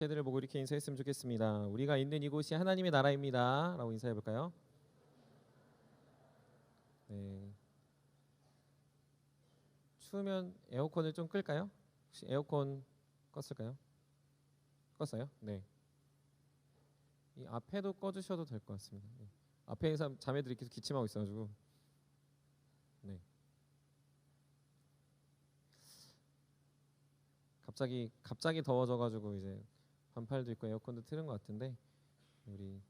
새들을 보고 이렇게 인사했으면 좋겠습니다. 우리가 있는 이곳이 하나님의 나라입니다. 라고 인사해 볼까요? 네. 추우면 에어컨을 좀 끌까요? 혹시 에어컨 껐을까요? 껐어요? 네. 이 앞에도 꺼주셔도 될 것 같습니다. 네. 앞에 자매들이 계속 기침하고 있어가지고. 네. 갑자기 더워져가지고 이제 반팔도 입고 에어컨도 틀은 것 같은데 우리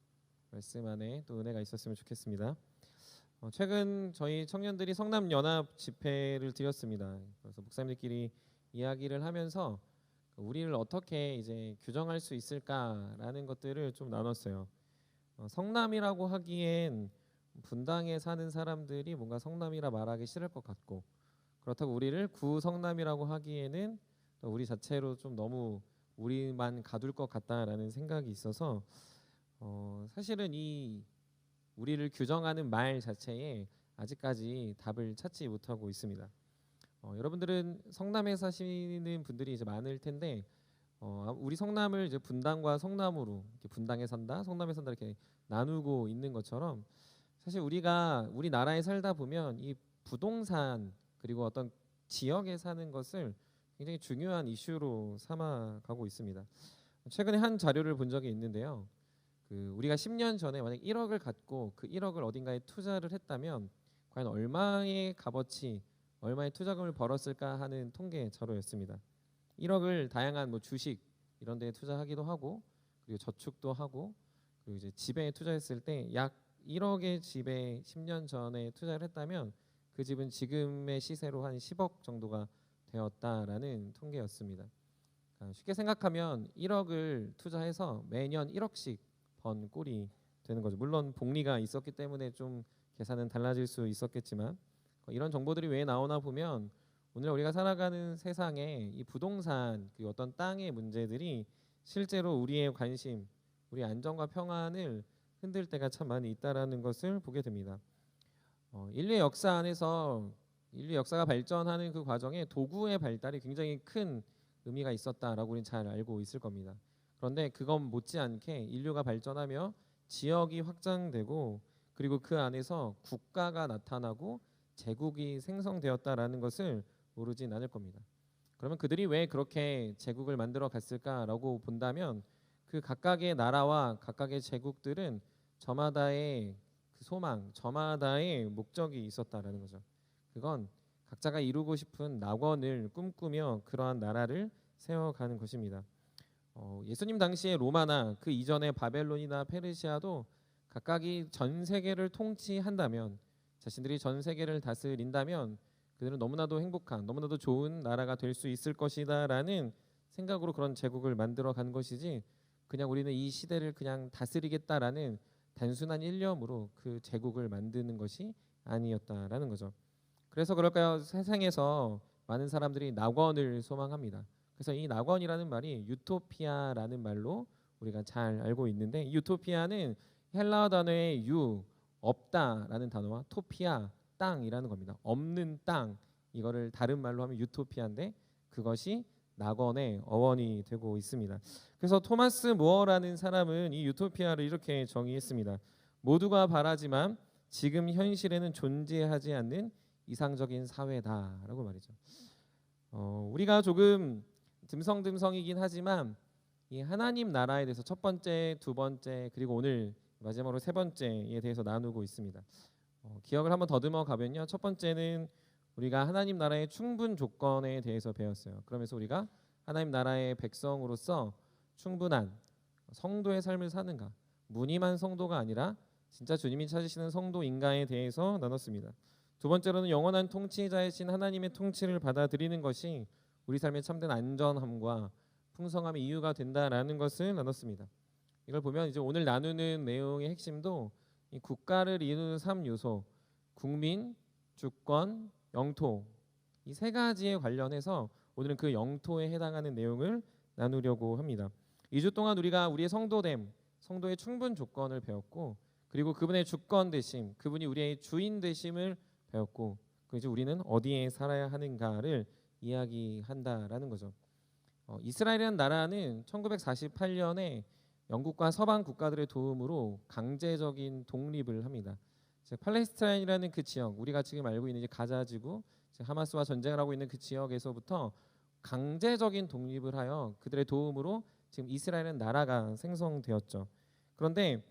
말씀 안에 또 은혜가 있었으면 좋겠습니다. 최근 저희 청년들이 성남연합 집회를 드렸습니다. 그래서 목사님들끼리 이야기를 하면서 우리를 어떻게 이제 규정할 수 있을까라는 것들을 좀 나눴어요. 성남이라고 하기엔 분당에 사는 사람들이 뭔가 성남이라 말하기 싫을 것 같고, 그렇다고 우리를 구성남이라고 하기에는 또 우리 자체로 좀 너무 우리만 가둘 것 같다라는 생각이 있어서 사실은 이 우리를 규정하는 말 자체에 아직까지 답을 찾지 못하고 있습니다. 여러분들은 성남에 사시는 분들이 이제 많을 텐데 우리 성남을 이제 분당과 성남으로 이렇게 분당에 산다, 성남에 산다 이렇게 나누고 있는 것처럼 사실 우리가 우리나라에 살다 보면 이 부동산 그리고 어떤 지역에 사는 것을 굉장히 중요한 이슈로 삼아가고 있습니다. 최근에 한 자료를 본 적이 있는데요. 우리가 10년 전에 만약 1억을 갖고 그 1억을 어딘가에 투자를 했다면 과연 얼마의 값어치, 얼마의 투자금을 벌었을까 하는 통계 자료였습니다. 1억을 다양한 뭐 주식 이런 데에 투자하기도 하고 그리고 저축도 하고 그리고 이제 집에 투자했을 때 약 1억의 집에 10년 전에 투자를 했다면 그 집은 지금의 시세로 한 10억 정도가 되었다라는 통계였습니다. 쉽게 생각하면 1억을 투자해서 매년 1억씩 번 꼴이 되는 거죠. 물론 복리가 있었기 때문에 좀 계산은 달라질 수 있었겠지만 이런 정보들이 왜 나오나 보면 오늘 우리가 살아가는 세상에 이 부동산 그 어떤 땅의 문제들이 실제로 우리의 관심, 우리 안정과 평안을 흔들 때가 참 많이 있다라는 것을 보게 됩니다. 인류의 역사 안에서 인류 역사가 발전하는 그 과정에 도구의 발달이 굉장히 큰 의미가 있었다라고 우리는 잘 알고 있을 겁니다. 그런데 그건 못지않게 인류가 발전하며 지역이 확장되고 그리고 그 안에서 국가가 나타나고 제국이 생성되었다라는 것을 모르진 않을 겁니다. 그러면 그들이 왜 그렇게 제국을 만들어 갔을까라고 본다면 그 각각의 나라와 각각의 제국들은 저마다의 그 소망, 저마다의 목적이 있었다라는 거죠. 그건 각자가 이루고 싶은 낙원을 꿈꾸며 그러한 나라를 세워가는 것입니다. 예수님 당시의 로마나 그 이전의 바벨론이나 페르시아도 각각이 전 세계를 통치한다면 자신들이 전 세계를 다스린다면 그들은 너무나도 행복한 너무나도 좋은 나라가 될 수 있을 것이다라는 생각으로 그런 제국을 만들어 간 것이지 그냥 우리는 이 시대를 그냥 다스리겠다라는 단순한 일념으로 그 제국을 만드는 것이 아니었다라는 거죠. 그래서 그럴까요? 세상에서 많은 사람들이 낙원을 소망합니다. 그래서 이 낙원이라는 말이 유토피아라는 말로 우리가 잘 알고 있는데 이 유토피아는 헬라어 단어의 유 없다라는 단어와 토피아 땅이라는 겁니다. 없는 땅 이거를 다른 말로 하면 유토피아인데 그것이 낙원의 어원이 되고 있습니다. 그래서 토마스 모어라는 사람은 이 유토피아를 이렇게 정의했습니다. 모두가 바라지만 지금 현실에는 존재하지 않는 이상적인 사회다라고 말이죠. 우리가 조금 듬성듬성이긴 하지만 이 하나님 나라에 대해서 첫 번째, 두 번째 그리고 오늘 마지막으로 세 번째에 대해서 나누고 있습니다. 기억을 한번 더듬어 가면요. 첫 번째는 우리가 하나님 나라의 충분 조건에 대해서 배웠어요. 그러면서 우리가 하나님 나라의 백성으로서 충분한 성도의 삶을 사는가, 무늬만 성도가 아니라 진짜 주님이 찾으시는 성도인가에 대해서 나눴습니다. 두 번째로는 영원한 통치자이신 하나님의 통치를 받아들이는 것이 우리 삶의 참된 안전함과 풍성함의 이유가 된다라는 것을 나눴습니다. 이걸 보면 이제 오늘 나누는 내용의 핵심도 이 국가를 이루는 3요소, 국민, 주권, 영토 이 세 가지에 관련해서 오늘은 그 영토에 해당하는 내용을 나누려고 합니다. 2주 동안 우리가 우리의 성도됨, 성도의 충분 조건을 배웠고 그리고 그분의 주권 되심, 그분이 우리의 주인 되심을 배웠고 그 이제 우리는 어디에 살아야 하는가를 이야기한다라는 거죠. 이스라엘이라는 나라는 1948년에 영국과 서방 국가들의 도움으로 강제적인 독립을 합니다. 즉 팔레스타인이라는 그 지역, 우리가 지금 알고 있는 이제 가자지구, 즉 하마스와 전쟁을 하고 있는 그 지역에서부터 강제적인 독립을 하여 그들의 도움으로 지금 이스라엘은 나라가 생성되었죠. 그런데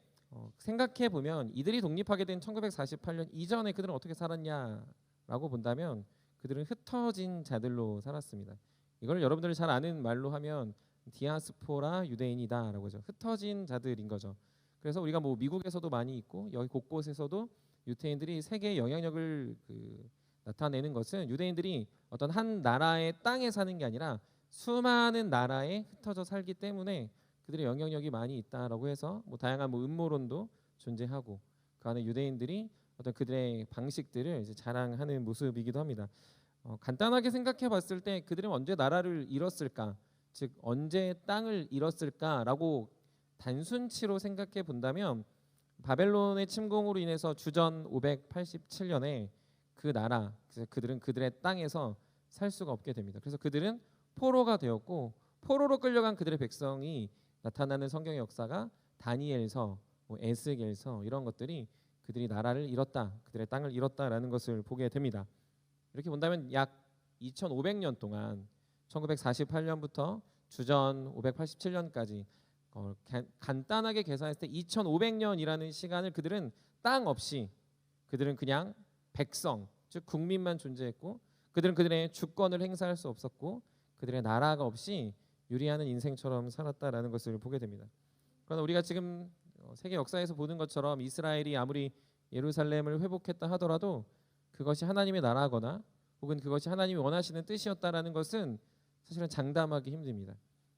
생각해 보면 이들이 독립하게 된 1948년 이전에 그들은 어떻게 살았냐라고 본다면 그들은 흩어진 자들로 살았습니다. 이걸 여러분들이 잘 아는 말로 하면 디아스포라 유대인이다라고 하죠. 흩어진 자들인 거죠. 그래서 우리가 뭐 미국에서도 많이 있고 여기 곳곳에서도 유대인들이 세계의 영향력을 나타내는 것은 유대인들이 어떤 한 나라의 땅에 사는 게 아니라 수많은 나라에 흩어져 살기 때문에 그들의 영향력이 많이 있다라고 해서 뭐 다양한 뭐 음모론도 존재하고 그 안에 유대인들이 어떤 그들의 방식들을 이제 자랑하는 모습이기도 합니다. 간단하게 생각해 봤을 때 그들은 언제 나라를 잃었을까? 즉 언제 땅을 잃었을까라고 단순치로 생각해 본다면 바벨론의 침공으로 인해서 주전 587년에 그 나라, 그들은 그들의 땅에서 살 수가 없게 됩니다. 그래서 그들은 포로가 되었고 포로로 끌려간 그들의 백성이 나타나는 성경의 역사가 다니엘서, 뭐 에스겔서 이런 것들이 그들이 나라를 잃었다, 그들의 땅을 잃었다라는 것을 보게 됩니다. 이렇게 본다면 약 2500년 동안 1948년부터 주전 587년까지 간단하게 계산했을 때 2500년이라는 시간을 그들은 땅 없이 그들은 그냥 백성, 즉 국민만 존재했고 그들은 그들의 주권을 행사할 수 없었고 그들의 나라가 없이 유리하는 인생처럼 살았다라는 것을 보게 됩니다. 그러나 우리가 지금 세계 역사에서 보는 것처럼 이스라엘이 아무리 예루살렘을 회복했다 하더라도 그것이 하나님의 나라거나 혹은 그것이 하나님이 원하시는 뜻이었다라는 것은 사실은 장담하기 힘듭니다.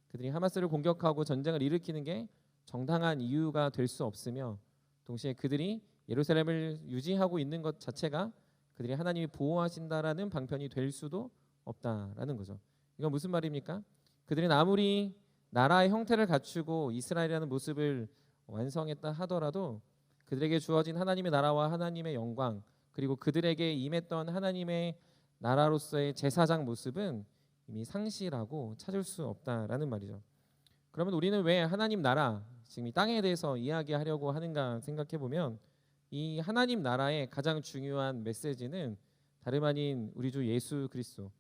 그들이 하마스를 공격하고 전쟁을 일으키는 게 정당한 이유가 될 수 없으며 동시에 그들이 예루살렘을 유지하고 있는 것 자체가 그들이 하나님이 보호하신다라는 방편이 될 수도 없다라는 거죠. 이건 무슨 말입니까? 그들은 아무리 나라의 형태를 갖추고 이스라엘이라는 모습을 완성했다 하더라도 그들에게 주어진 하나님의 나라와 하나님의 영광 그리고 그들에게 임했던 하나님의 나라로서의 제사장 모습은 이미 상실하고 찾을 수 없다라는 말이죠. 그러면 우리는 왜 하나님 나라, 지금 이 땅에 대해서 이야기하려고 하는가 생각해 보면 이 하나님 나라의 가장 중요한 메시지는 다름 아닌 우리 주 예수 그리스도,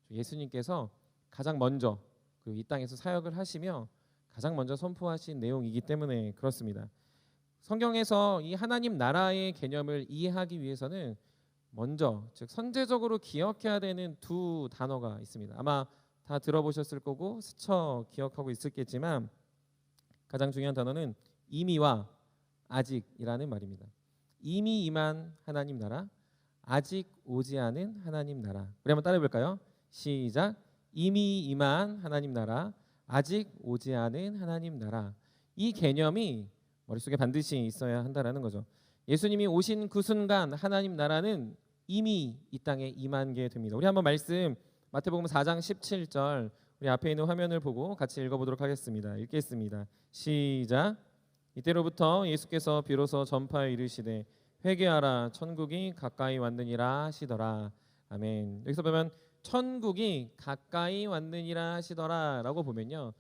예수님께서 가장 먼저 이 땅에서 사역을 하시며 가장 먼저 선포하신 내용이기 때문에 그렇습니다. 성경에서 이 하나님 나라의 개념을 이해하기 위해서는 먼저 즉 선제적으로 기억해야 되는 두 단어가 있습니다. 아마 다 들어보셨을 거고 스쳐 기억하고 있었겠지만 가장 중요한 단어는 이미와 아직이라는 말입니다. 이미 임한 하나님 나라, 아직 오지 않은 하나님 나라. 우리 한번 따라해 볼까요? 시작. 이미 임한 하나님 나라, 아직 오지 않은 하나님 나라. 이 개념이 머릿속에 반드시 있어야 한다라는 거죠. 예수님이 오신 그 순간 하나님 나라는 이미 이 땅에 임한 게 됩니다. 우리 한번 말씀 마태복음 4장 17절 우리 앞에 있는 화면을 보고 같이 읽어보도록 하겠습니다. 읽겠습니다. 시작. 이때로부터 예수께서 비로소 전파에 이르시되 회개하라 천국이 가까이 왔느니라 하시더라. 아멘. 여기서 보면 천국이 가까이 왔느니라 하시더라라고 보면요.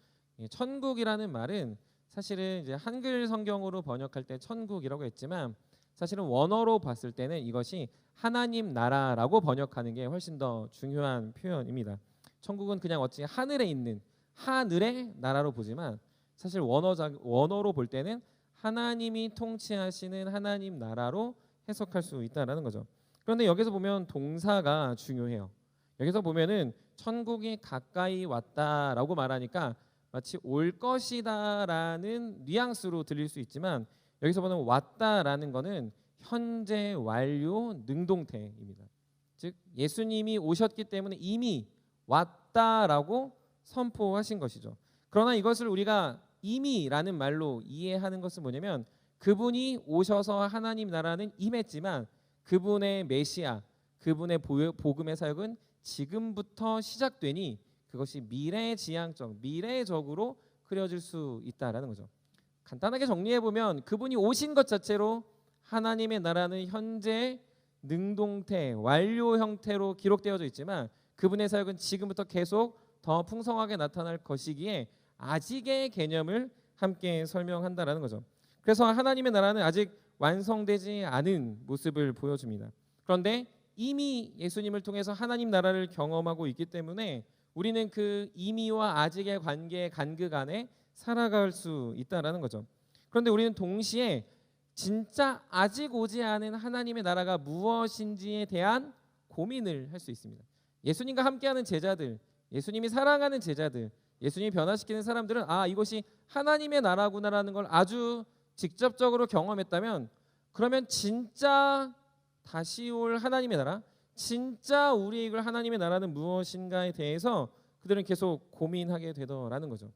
천국이라는 말은 사실은 이제 한글 성경으로 번역할 때 천국이라고 했지만 사실은 원어로 봤을 때는 이것이 하나님 나라라고 번역하는 게 훨씬 더 중요한 표현입니다. 천국은 그냥 어찌 하늘에 있는 하늘의 나라로 보지만 사실 원어로 볼 때는 하나님이 통치하시는 하나님 나라로 해석할 수 있다라는 거죠. 그런데 여기서 보면 동사가 중요해요. 여기서 보면은 천국이 가까이 왔다라고 말하니까 마치 올 것이다라는 뉘앙스로 들릴 수 있지만 여기서 보면 왔다라는 거는 현재 완료 능동태입니다. 즉 예수님이 오셨기 때문에 이미 왔다라고 선포하신 것이죠. 그러나 이것을 우리가 이미라는 말로 이해하는 것은 뭐냐면 그분이 오셔서 하나님 나라는 임했지만 그분의 메시아, 그분의 복음의 사역은 지금부터 시작되니 그것이 미래지향적, 미래적으로 그려질 수 있다라는 거죠. 간단하게 정리해 보면 그분이 오신 것 자체로 하나님의 나라는 현재 능동태, 완료 형태로 기록되어져 있지만 그분의 사역은 지금부터 계속 더 풍성하게 나타날 것이기에 아직의 개념을 함께 설명한다라는 거죠. 그래서 하나님의 나라는 아직 완성되지 않은 모습을 보여줍니다. 그런데 이미 예수님을 통해서 하나님 나라를 경험하고 있기 때문에 우리는 그 이미와 아직의 관계의 간극 안에 살아갈 수 있다라는 거죠. 그런데 우리는 동시에 진짜 아직 오지 않은 하나님의 나라가 무엇인지에 대한 고민을 할 수 있습니다. 예수님과 함께하는 제자들, 예수님이 사랑하는 제자들, 예수님이 변화시키는 사람들은 이것이 하나님의 나라구나라는 걸 아주 직접적으로 경험했다면, 그러면 진짜 다시 올 하나님의 나라, 진짜 우리의 이걸 하나님의 나라는 무엇인가에 대해서 그들은 계속 고민하게 되더라는 거죠.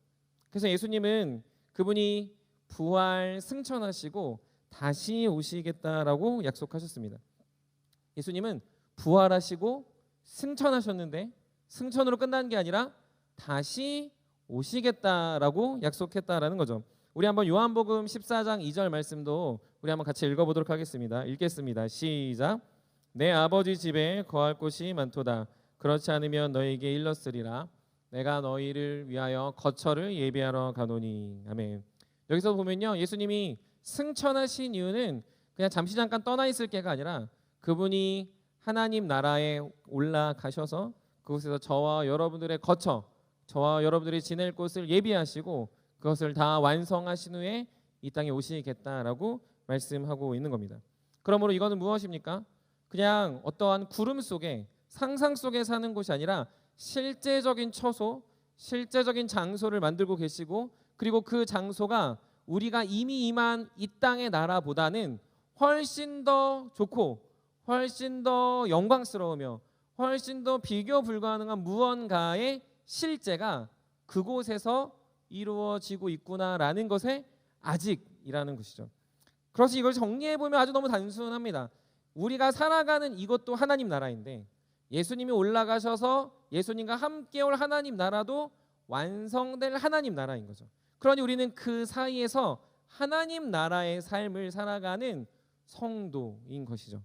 그래서 예수님은 그분이 부활 승천하시고 다시 오시겠다라고 약속하셨습니다. 예수님은 부활하시고 승천하셨는데 승천으로 끝난 게 아니라 다시 오시겠다라고 약속했다라는 거죠. 우리 한번 요한복음 14장 2절 말씀도 우리 한번 같이 읽어보도록 하겠습니다. 읽겠습니다. 시작. 내 아버지 집에 거할 곳이 많도다. 그렇지 않으면 너희에게 일렀으리라. 내가 너희를 위하여 거처를 예비하러 가노니. 아멘. 여기서 보면요, 예수님이 승천하신 이유는 그냥 잠시 잠깐 떠나 있을 게가 아니라 그분이 하나님 나라에 올라가셔서 그곳에서 저와 여러분들의 거처, 저와 여러분들이 지낼 곳을 예비하시고 그것을 다 완성하신 후에 이 땅에 오시겠다라고 말씀하고 있는 겁니다. 그러므로 이거는 무엇입니까? 그냥 어떠한 구름 속에, 상상 속에 사는 곳이 아니라 실제적인 처소, 실제적인 장소를 만들고 계시고, 그리고 그 장소가 우리가 이미 임한 이 땅의 나라보다는 훨씬 더 좋고 훨씬 더 영광스러우며 훨씬 더 비교 불가능한 무언가의 실제가 그곳에서 이루어지고 있구나라는 것에 아직이라는 것이죠. 그래서 이걸 정리해보면 아주 너무 단순합니다. 우리가 살아가는 이것도 하나님 나라인데 예수님이 올라가셔서 예수님과 함께 올 하나님 나라도 완성될 하나님 나라인 거죠. 그러니 우리는 그 사이에서 하나님 나라의 삶을 살아가는 성도인 것이죠.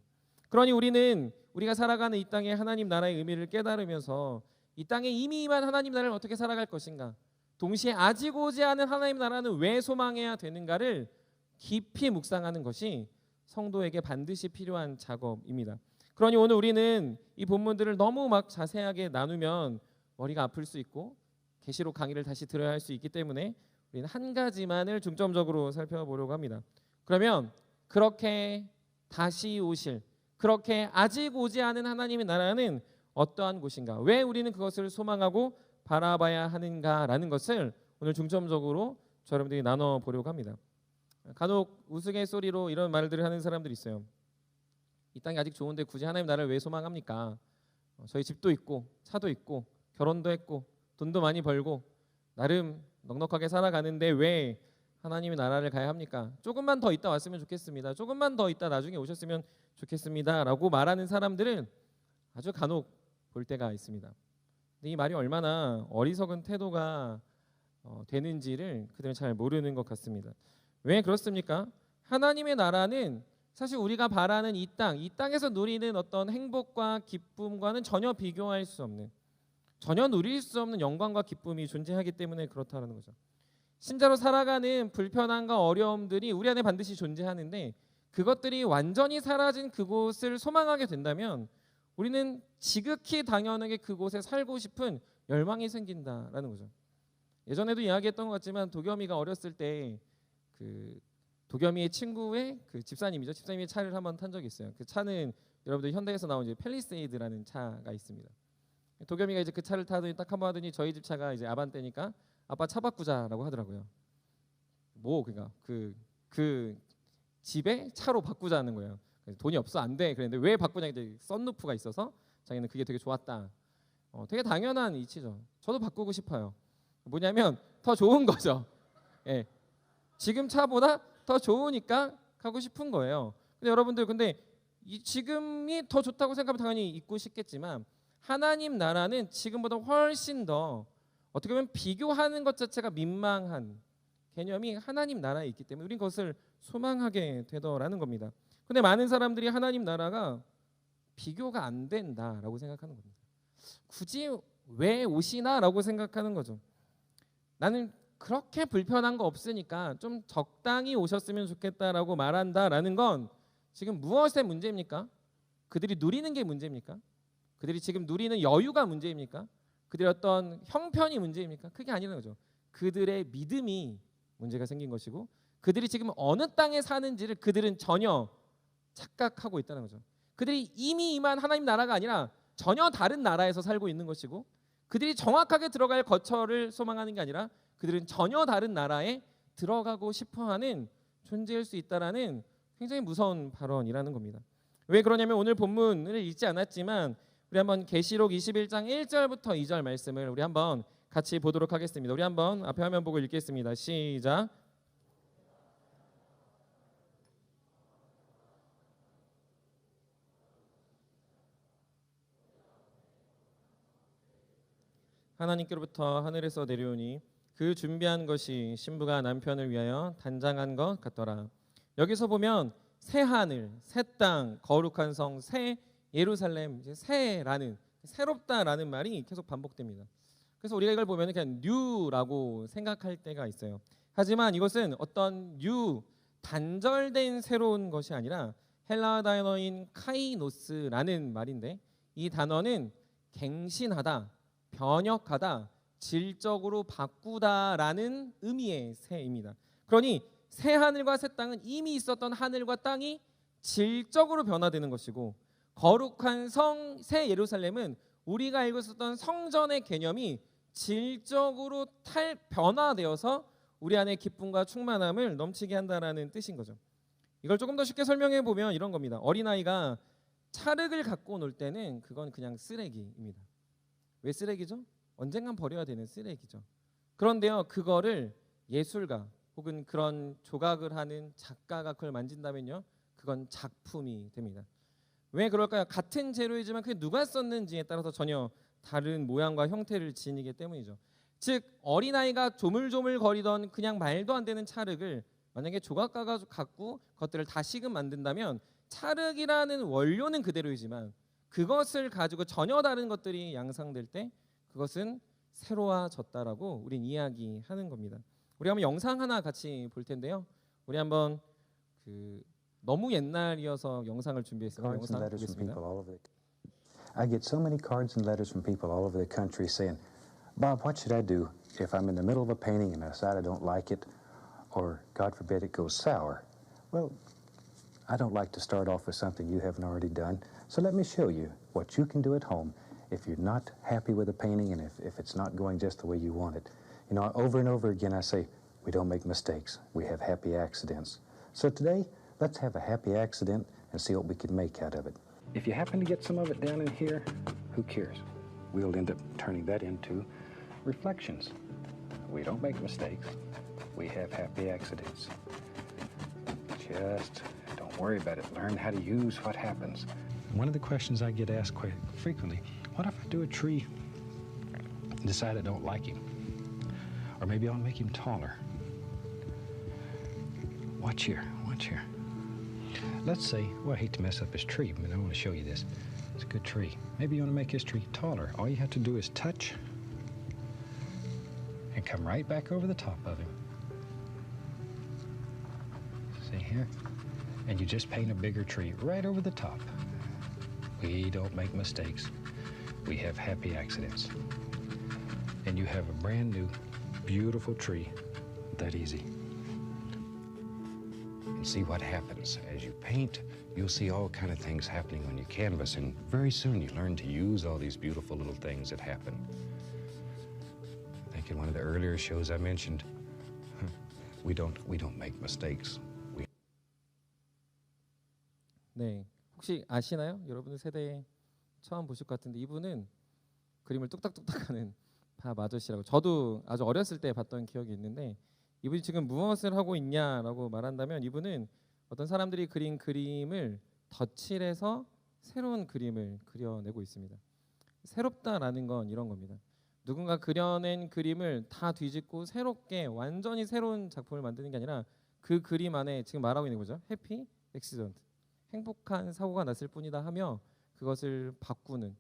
그러니 우리는 우리가 살아가는 이 땅의 하나님 나라의 의미를 깨달으면서 이 땅에 이미 임한 하나님 나라를 어떻게 살아갈 것인가, 동시에 아직 오지 않은 하나님 나라는 왜 소망해야 되는가를 깊이 묵상하는 것이 성도에게 반드시 필요한 작업입니다. 그러니 오늘 우리는 이 본문들을 너무 막 자세하게 나누면 머리가 아플 수 있고 계시록 강의를 다시 들어야 할 수 있기 때문에 우리는 한 가지만을 중점적으로 살펴보려고 합니다. 그러면 그렇게 다시 오실, 그렇게 아직 오지 않은 하나님의 나라는 어떠한 곳인가, 왜 우리는 그것을 소망하고 바라봐야 하는가라는 것을 오늘 중점적으로 여러분들이 나눠보려고 합니다. 간혹 우스갯소리로 이런 말들을 하는 사람들이 있어요. 이 땅이 아직 좋은데 굳이 하나님 나라를 왜 소망합니까? 저희 집도 있고 차도 있고 결혼도 했고 돈도 많이 벌고 나름 넉넉하게 살아가는데 왜 하나님의 나라를 가야 합니까? 조금만 더 있다 왔으면 좋겠습니다. 조금만 더 있다 나중에 오셨으면 좋겠습니다 라고 말하는 사람들은 아주 간혹 볼 때가 있습니다. 근데 이 말이 얼마나 어리석은 태도가 되는지를 그들은 잘 모르는 것 같습니다. 왜 그렇습니까? 하나님의 나라는 사실 우리가 바라는 이 땅에서 누리는 어떤 행복과 기쁨과는 전혀 비교할 수 없는, 전혀 누릴 수 없는 영광과 기쁨이 존재하기 때문에 그렇다는 거죠. 신자로 살아가는 불편함과 어려움들이 우리 안에 반드시 존재하는데 그것들이 완전히 사라진 그곳을 소망하게 된다면 우리는 지극히 당연하게 그곳에 살고 싶은 열망이 생긴다라는 거죠. 예전에도 이야기했던 것 같지만 도겸이가 어렸을 때 그 도겸이의 친구의 그 집사님이죠. 집사님의 차를 한번 탄 적이 있어요. 그 차는 여러분들 현대에서 나온 이제 팰리세이드라는 차가 있습니다. 도겸이가 이제 그 차를 타더니 딱 한번 하더니 저희 집 차가 이제 아반떼니까 아빠 차 바꾸자라고 하더라고요. 뭐 그러니까 그 집에 차로 바꾸자는 거예요. 돈이 없어 안 돼. 그랬는데 왜 바꾸냐, 이제 썬루프가 있어서 자기는 그게 되게 좋았다. 되게 당연한 이치죠. 저도 바꾸고 싶어요. 뭐냐면 더 좋은 거죠. 예. 지금 차보다 더 좋으니까 가고 싶은 거예요. 근데 여러분들 이 지금이 더 좋다고 생각하면 당연히 있고 싶겠지만 하나님 나라는 지금보다 훨씬 더 어떻게 보면 비교하는 것 자체가 민망한 개념이 하나님 나라에 있기 때문에 우린 그것을 소망하게 되더라는 겁니다. 근데 많은 사람들이 하나님 나라가 비교가 안 된다라고 생각하는 겁니다. 굳이 왜 오시나라고 생각하는 거죠. 나는 그렇게 불편한 거 없으니까 좀 적당히 오셨으면 좋겠다라고 말한다라는 건 지금 무엇의 문제입니까? 그들이 누리는 게 문제입니까? 그들이 지금 누리는 여유가 문제입니까? 그들의 어떤 형편이 문제입니까? 그게 아니라는 거죠. 그들의 믿음이 문제가 생긴 것이고 그들이 지금 어느 땅에 사는지를 그들은 전혀 착각하고 있다는 거죠. 그들이 이미 임한 하나님 나라가 아니라 전혀 다른 나라에서 살고 있는 것이고 그들이 정확하게 들어갈 거처를 소망하는 게 아니라 그들은 전혀 다른 나라에 들어가고 싶어하는 존재일 수 있다라는 굉장히 무서운 발언이라는 겁니다. 왜 그러냐면 오늘 본문을 읽지 않았지만 우리 한번 계시록 21장 1절부터 2절 말씀을 우리 한번 같이 보도록 하겠습니다. 우리 한번 앞에 화면 보고 읽겠습니다. 시작. 하나님께로부터 하늘에서 내려오니 그 준비한 것이 신부가 남편을 위하여 단장한 것 같더라. 여기서 보면 새 하늘, 새 땅, 거룩한 성, 새 예루살렘, 새라는 새롭다라는 말이 계속 반복됩니다. 그래서 우리가 이걸 보면 그냥 뉴라고 생각할 때가 있어요. 하지만 이것은 어떤 뉴 단절된 새로운 것이 아니라 헬라 단어인 카이노스라는 말인데 이 단어는 갱신하다, 변혁하다, 질적으로 바꾸다라는 의미의 새입니다. 그러니 새 하늘과 새 땅은 이미 있었던 하늘과 땅이 질적으로 변화되는 것이고 거룩한 성 새 예루살렘은 우리가 알고 있었던 성전의 개념이 질적으로 변화되어서 우리 안에 기쁨과 충만함을 넘치게 한다라는 뜻인 거죠. 이걸 조금 더 쉽게 설명해 보면 이런 겁니다. 어린아이가 찰흙을 갖고 놀 때는 그건 그냥 쓰레기입니다. 왜 쓰레기죠? 언젠간 버려야 되는 쓰레기죠. 그런데요, 그거를 예술가 혹은 그런 조각을 하는 작가가 그걸 만진다면요, 그건 작품이 됩니다. 왜 그럴까요? 같은 재료이지만 그게 누가 썼는지에 따라서 전혀 다른 모양과 형태를 지니기 때문이죠. 즉 어린아이가 조물조물 거리던 그냥 말도 안 되는 찰흙을 만약에 조각가가 갖고 그것들을 다시금 만든다면 찰흙이라는 원료는 그대로이지만 그것을 가지고 전혀 다른 것들이 양상될 때 그것은 새로워졌다라고 우린 이야기하는 겁니다. 우리 한번 영상 하나 같이 볼 텐데요. 우리 한번 너무 옛날이어서 영상을 준비했습니다. 영상 보겠습니다. I get so many cards and letters from people all over the country saying, Bob, what should I do if I'm in the middle of a painting and I decide I don't like it, or God forbid it goes sour? Well, I don't like to start off with something you haven't already done, so let me show you what you can do at home if you're not happy with a painting and if it's not going just the way you want it. You know, over and over again I say, we don't make mistakes, we have happy accidents. So today, let's have a happy accident and see what we can make out of it. If you happen to get some of it down in here, who cares? We'll end up turning that into reflections. We don't make mistakes, we have happy accidents. Just don't worry about it. Learn how to use what happens. One of the questions I get asked quite frequently, what if I do a tree and decide I don't like him? Or maybe I'll make him taller. Watch here, watch here. Let's say, well, I hate to mess up his tree, but I want to show you this. It's a good tree. Maybe you want to make his tree taller. All you have to do is touch and come right back over the top of him. See here? And you just paint a bigger tree right over the top. We don't make mistakes. We have happy accidents. And you have a brand new, beautiful tree that easy. And see what happens. As you paint, you'll see all kind of things happening on your canvas, and very soon you learn to use all these beautiful little things that happen. I think in one of the earlier shows I mentioned, we don't make mistakes. 네, 혹시 아시나요? 여러분들 세대에 처음 보실 것 같은데 이분은 그림을 뚝딱뚝딱하는 바마저씨라고 저도 아주 어렸을 때 봤던 기억이 있는데 이분이 지금 무엇을 하고 있냐라고 말한다면 이분은 어떤 사람들이 그린 그림을 덧칠해서 새로운 그림을 그려내고 있습니다. 새롭다라는 건 이런 겁니다. 누군가 그려낸 그림을 다 뒤집고 새롭게 완전히 새로운 작품을 만드는 게 아니라 그 그림 안에 지금 말하고 있는 거죠. 해피 액시던트, 행복한 사고가 났을 뿐이다 하며 그것을 바꾸는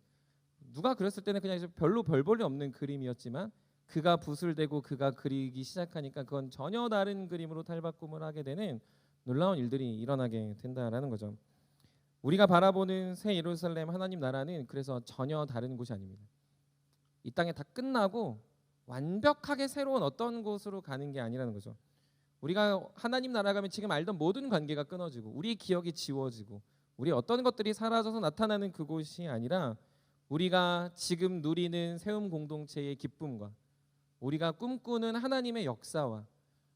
누가 그렸을 때는 그냥 이제 별로 별 볼일 없는 그림이었지만 그가 붓을 대고 그가 그리기 시작하니까 그건 전혀 다른 그림으로 탈바꿈을 하게 되는 놀라운 일들이 일어나게 된다라는 거죠. 우리가 바라보는 새 예루살렘 하나님 나라는 그래서 전혀 다른 곳이 아닙니다. 이 땅에 다 끝나고 완벽하게 새로운 어떤 곳으로 가는 게 아니라는 거죠. 우리가 하나님 나라 가면 지금 알던 모든 관계가 끊어지고 우리의 기억이 지워지고 우리 어떤 것들이 사라져서 나타나는 그곳이 아니라 우리가 지금 누리는 세움 공동체의 기쁨과 우리가 꿈꾸는 하나님의 역사와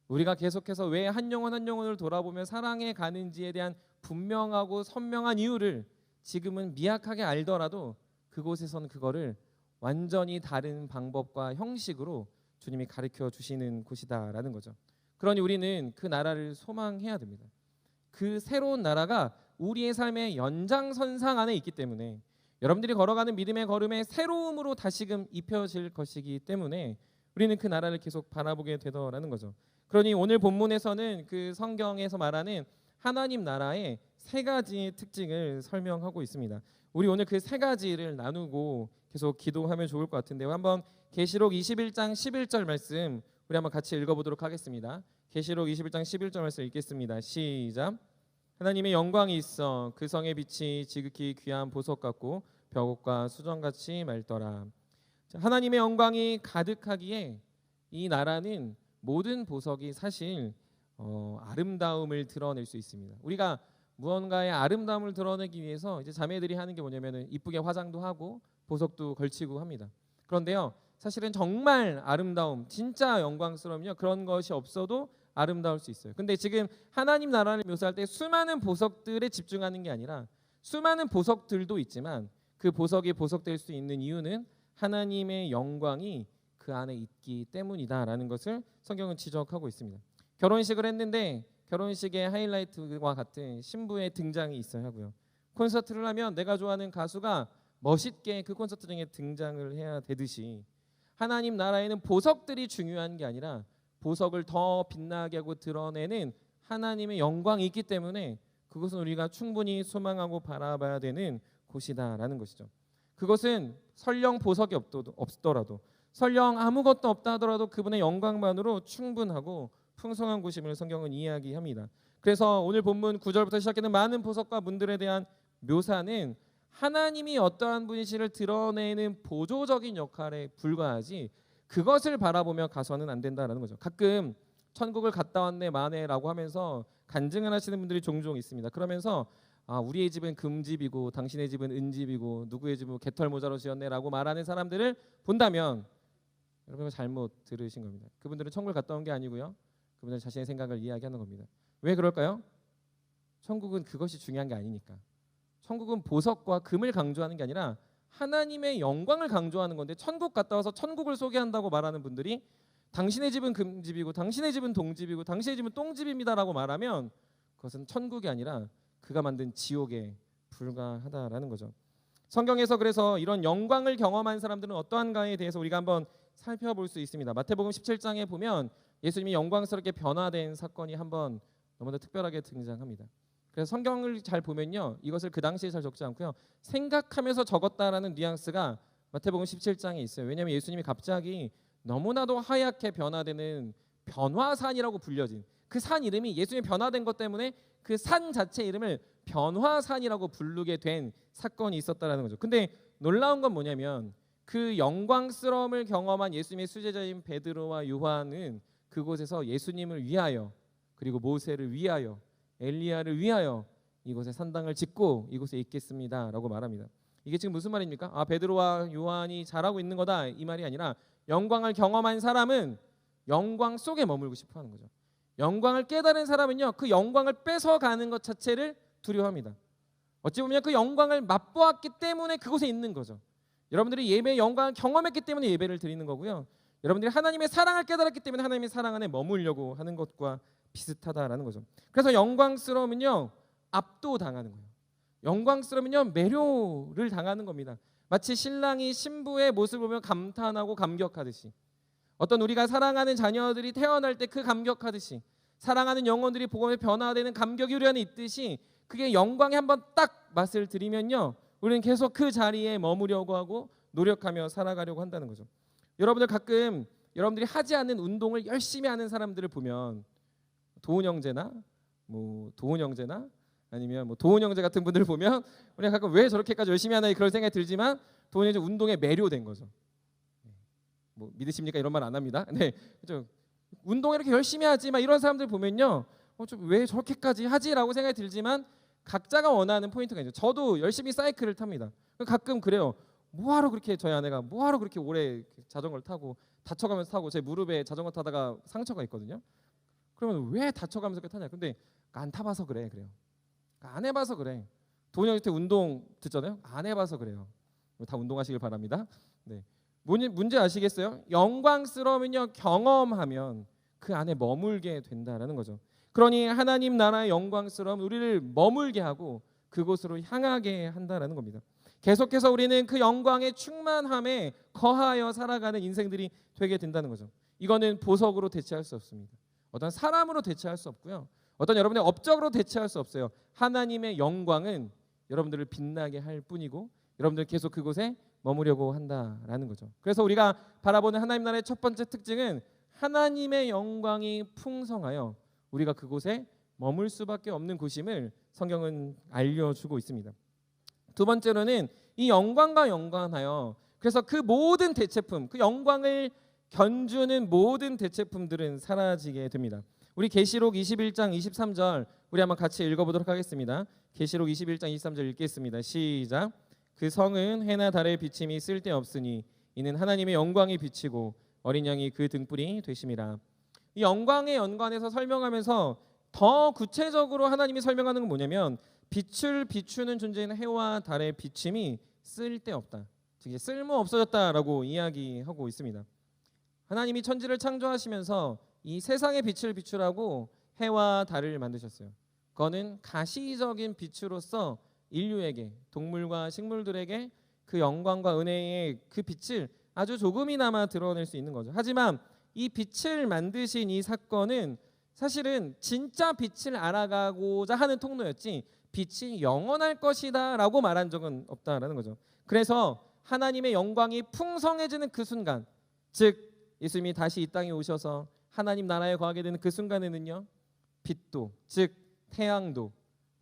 우리가 계속해서 왜 한 영혼 한 영혼을 돌아보며 사랑해 가는지에 대한 분명하고 선명한 이유를 지금은 미약하게 알더라도 그곳에서는 그거를 완전히 다른 방법과 형식으로 주님이 가르쳐 주시는 곳이다라는 거죠. 그러니 우리는 그 나라를 소망해야 됩니다. 그 새로운 나라가 우리의 삶의 연장선상 안에 있기 때문에 여러분들이 걸어가는 믿음의 걸음에 새로움으로 다시금 입혀질 것이기 때문에 우리는 그 나라를 계속 바라보게 되더라는 거죠. 그러니 오늘 본문에서는 그 성경에서 말하는 하나님 나라의 세 가지의 특징을 설명하고 있습니다. 우리 오늘 그 세 가지를 나누고 계속 기도하면 좋을 것 같은데요. 한번 계시록 21장 11절 말씀 우리 한번 같이 읽어보도록 하겠습니다. 계시록 21장 11절 말씀 읽겠습니다. 시작. 하나님의 영광이 있어 그 성의 빛이 지극히 귀한 보석 같고 벽옥과 수정같이 맑더라. 하나님의 영광이 가득하기에 이 나라는 모든 보석이 사실 아름다움을 드러낼 수 있습니다. 우리가 무언가의 아름다움을 드러내기 위해서 이제 자매들이 하는 게 뭐냐면은 이쁘게 화장도 하고 보석도 걸치고 합니다. 그런데요, 사실은 정말 아름다움, 진짜 영광스러움요 그런 것이 없어도 아름다울 수 있어요. 근데 지금 하나님 나라를 묘사할 때 수많은 보석들에 집중하는 게 아니라 수많은 보석들도 있지만 그 보석이 보석될 수 있는 이유는 하나님의 영광이 그 안에 있기 때문이다라는 것을 성경은 지적하고 있습니다. 결혼식을 했는데 결혼식의 하이라이트와 같은 신부의 등장이 있어야 하고요. 콘서트를 하면 내가 좋아하는 가수가 멋있게 그 콘서트장에 등장을 해야 되듯이 하나님 나라에는 보석들이 중요한 게 아니라 보석을 더 빛나게 하고 드러내는 하나님의 영광이 있기 때문에 그것은 우리가 충분히 소망하고 바라봐야 되는 곳이다라는 것이죠. 그것은 설령 보석이 없더라도 설령 아무것도 없다 하더라도 그분의 영광만으로 충분하고 풍성한 곳임을 성경은 이야기합니다. 그래서 오늘 본문 9절부터 시작하는 많은 보석과 문들에 대한 묘사는 하나님이 어떠한 분이시를 드러내는 보조적인 역할에 불과하지 그것을 바라보며 가서는 안 된다라는 거죠. 가끔 천국을 갔다 왔네 마네라고 하면서 간증을 하시는 분들이 종종 있습니다. 그러면서 우리의 집은 금집이고 당신의 집은 은집이고 누구의 집은 개털 모자로 지었네라고 말하는 사람들을 본다면 여러분 잘못 들으신 겁니다. 그분들은 천국을 갔다 온 게 아니고요. 그분들은 자신의 생각을 이야기하는 겁니다. 왜 그럴까요? 천국은 그것이 중요한 게 아니니까. 천국은 보석과 금을 강조하는 게 아니라 하나님의 영광을 강조하는 건데 천국 갔다 와서 천국을 소개한다고 말하는 분들이 당신의 집은 금집이고 당신의 집은 동집이고 당신의 집은 똥집입니다라고 말하면 그것은 천국이 아니라 그가 만든 지옥에 불과하다라는 거죠. 성경에서 그래서 이런 영광을 경험한 사람들은 어떠한가에 대해서 우리가 한번 살펴볼 수 있습니다. 마태복음 17장에 보면 예수님이 영광스럽게 변화된 사건이 한번 너무나 특별하게 등장합니다. 그래서 성경을 잘 보면요, 이것을 그 당시에 잘 적지 않고요, 생각하면서 적었다라는 뉘앙스가 마태복음 17장에 있어요. 왜냐하면 예수님이 갑자기 너무나도 하얗게 변화되는 변화산이라고 불려진 그 산 이름이 예수님이 변화된 것 때문에 그 산 자체 이름을 변화산이라고 부르게 된 사건이 있었다라는 거죠. 근데 놀라운 건 뭐냐면 그 영광스러움을 경험한 예수님의 수제자인 베드로와 요한은 그곳에서 예수님을 위하여 그리고 모세를 위하여 엘리야를 위하여 이곳에 산당을 짓고 이곳에 있겠습니다라고 말합니다. 이게 지금 무슨 말입니까? 베드로와 요한이 잘하고 있는 거다 이 말이 아니라 영광을 경험한 사람은 영광 속에 머물고 싶어 하는 거죠. 영광을 깨달은 사람은요 그 영광을 뺏어가는 것 자체를 두려워합니다. 어찌 보면 그 영광을 맛보았기 때문에 그곳에 있는 거죠. 여러분들이 예배의 영광을 경험했기 때문에 예배를 드리는 거고요. 여러분들이 하나님의 사랑을 깨달았기 때문에 하나님의 사랑 안에 머물려고 하는 것과 비슷하다라는 거죠. 그래서 영광스러움은요 압도당하는 거예요. 영광스러움은요 매료를 당하는 겁니다. 마치 신랑이 신부의 모습을 보며 감탄하고 감격하듯이 어떤 우리가 사랑하는 자녀들이 태어날 때 그 감격하듯이 사랑하는 영혼들이 복음에 변화되는 감격이 우리 안에 있듯이 그게 영광에 한번 딱 맛을 들이면요 우리는 계속 그 자리에 머무려고 하고 노력하며 살아가려고 한다는 거죠. 여러분들 가끔 여러분들이 하지 않는 운동을 열심히 하는 사람들을 보면 도훈 형제나 아니면 도훈 형제 같은 분들을 보면 우리가 가끔 왜 저렇게까지 열심히 하나 그런 생각이 들지만 도훈 형제 운동에 매료된 거죠. 믿으십니까? 이런 말 안 합니다. 네, 그렇죠. 운동 이렇게 열심히 하지 막 이런 사람들 보면요, 좀 왜 저렇게까지 하지라고 생각이 들지만 각자가 원하는 포인트가 있죠. 저도 열심히 사이클을 탑니다. 가끔 그래요. 뭐하러 그렇게 저희 아내가 뭐하러 그렇게 오래 자전거를 타고 다쳐가면서 타고 제 무릎에 자전거 타다가 상처가 있거든요. 그러면 왜 다쳐가면서 타냐? 근데 안 타봐서 그래요. 안 해봐서 그래. 도훈형한테 운동 듣잖아요. 안 해봐서 그래요. 다 운동하시길 바랍니다. 네. 문제 아시겠어요? 영광스러우면요, 경험하면 그 안에 머물게 된다라는 거죠. 그러니 하나님 나라의 영광스러움 우리를 머물게 하고 그곳으로 향하게 한다라는 겁니다. 계속해서 우리는 그 영광의 충만함에 거하여 살아가는 인생들이 되게 된다는 거죠. 이거는 보석으로 대체할 수 없습니다. 어떤 사람으로 대체할 수 없고요. 어떤 여러분의 업적으로 대체할 수 없어요. 하나님의 영광은 여러분들을 빛나게 할 뿐이고 여러분들 계속 그곳에 머무려고 한다라는 거죠. 그래서 우리가 바라보는 하나님 나라의 첫 번째 특징은 하나님의 영광이 풍성하여 우리가 그곳에 머물 수밖에 없는 곳임을 성경은 알려주고 있습니다. 두 번째로는 이 영광과 연관하여 그래서 그 모든 대체품, 그 영광을 견주는 모든 대체품들은 사라지게 됩니다. 우리 계시록 21장 23절 우리 한번 같이 읽어보도록 하겠습니다. 계시록 21장 23절 읽겠습니다. 시작. 그 성은 해나 달의 비침이 쓸데없으니 이는 하나님의 영광이 비치고 어린 양이 그 등불이 되심이라. 이 영광에 연관해서 설명하면서 더 구체적으로 하나님이 설명하는 건 뭐냐면 빛을 비추는 존재인 해와 달의 비침이 쓸데없다. 즉 쓸모 없어졌다라고 이야기하고 있습니다. 하나님이 천지를 창조하시면서 이 세상의 빛을 비추라고 해와 달을 만드셨어요. 그거는 가시적인 빛으로서 인류에게 동물과 식물들에게 그 영광과 은혜의 그 빛을 아주 조금이나마 드러낼 수 있는 거죠. 하지만 이 빛을 만드신 이 사건은 사실은 진짜 빛을 알아가고자 하는 통로였지 빛이 영원할 것이다 라고 말한 적은 없다라는 거죠. 그래서 하나님의 영광이 풍성해지는 그 순간, 즉 예수님이 다시 이 땅에 오셔서 하나님 나라에 거하게 되는 그 순간에는요, 빛도 즉 태양도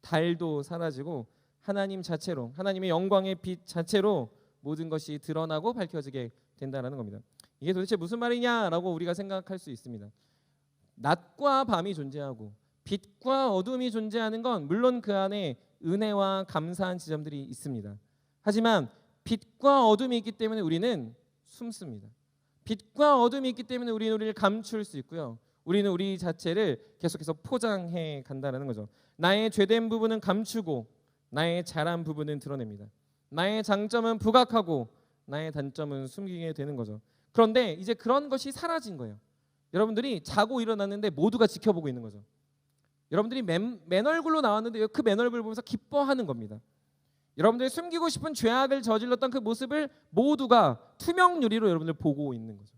달도 사라지고 하나님 자체로, 하나님의 영광의 빛 자체로 모든 것이 드러나고 밝혀지게 된다는 겁니다. 이게 도대체 무슨 말이냐라고 우리가 생각할 수 있습니다. 낮과 밤이 존재하고 빛과 어둠이 존재하는 건 물론 그 안에 은혜와 감사한 지점들이 있습니다. 하지만 빛과 어둠이 있기 때문에 우리는 숨습니다. 빛과 어둠이 있기 때문에 우리를 감출 수 있고요. 우리는 우리 자체를 계속해서 포장해 간다는 거죠. 나의 죄된 부분은 감추고 나의 잘한 부분은 드러냅니다. 나의 장점은 부각하고 나의 단점은 숨기게 되는 거죠. 그런데 이제 그런 것이 사라진 거예요. 여러분들이 자고 일어났는데 모두가 지켜보고 있는 거죠. 여러분들이 맨 얼굴로 나왔는데 그 맨 얼굴을 보면서 기뻐하는 겁니다. 여러분들이 숨기고 싶은 죄악을 저질렀던 그 모습을 모두가 투명 유리로 여러분들 보고 있는 거죠.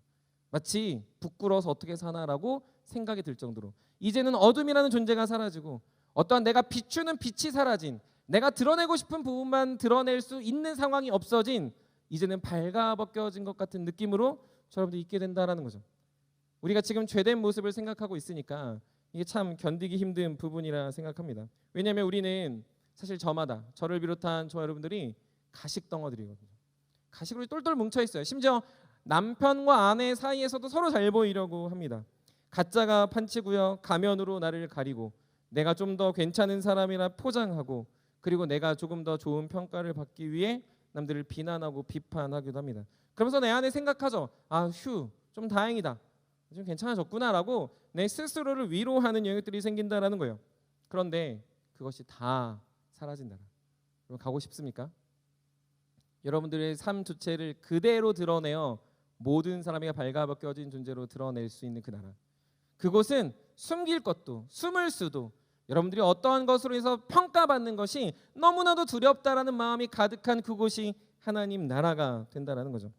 마치 부끄러워서 어떻게 사나라고 생각이 들 정도로 이제는 어둠이라는 존재가 사라지고 어떠한 내가 비추는 빛이 사라진, 내가 드러내고 싶은 부분만 드러낼 수 있는 상황이 없어진, 이제는 발가벗겨진 것 같은 느낌으로 여러분들이 있게 된다라는 거죠. 우리가 지금 죄된 모습을 생각하고 있으니까 이게 참 견디기 힘든 부분이라 생각합니다. 왜냐하면 우리는 사실 저를 비롯한 저 여러분들이 가식 덩어리거든요. 가식으로 똘똘 뭉쳐 있어요. 심지어 남편과 아내 사이에서도 서로 잘 보이려고 합니다. 가짜가 판치고요, 가면으로 나를 가리고 내가 좀 더 괜찮은 사람이라 포장하고 그리고 내가 조금 더 좋은 평가를 받기 위해 남들을 비난하고 비판하기도 합니다. 그러면서 내 안에 생각하죠. 좀 다행이다. 좀 괜찮아졌구나라고 내 스스로를 위로하는 영역들이 생긴다라는 거예요. 그런데 그것이 다 사라진다. 그럼 가고 싶습니까? 여러분들의 삶 주체를 그대로 드러내어 모든 사람이 발가벗겨진 존재로 드러낼 수 있는 그 나라. 그곳은 숨길 것도 숨을 수도 여러분들이 어떠한 것으로 해서 평가받는 것이 너무나도 두렵다라는 마음이 가득한 그곳이 하나님 나라가 된다라는 거죠.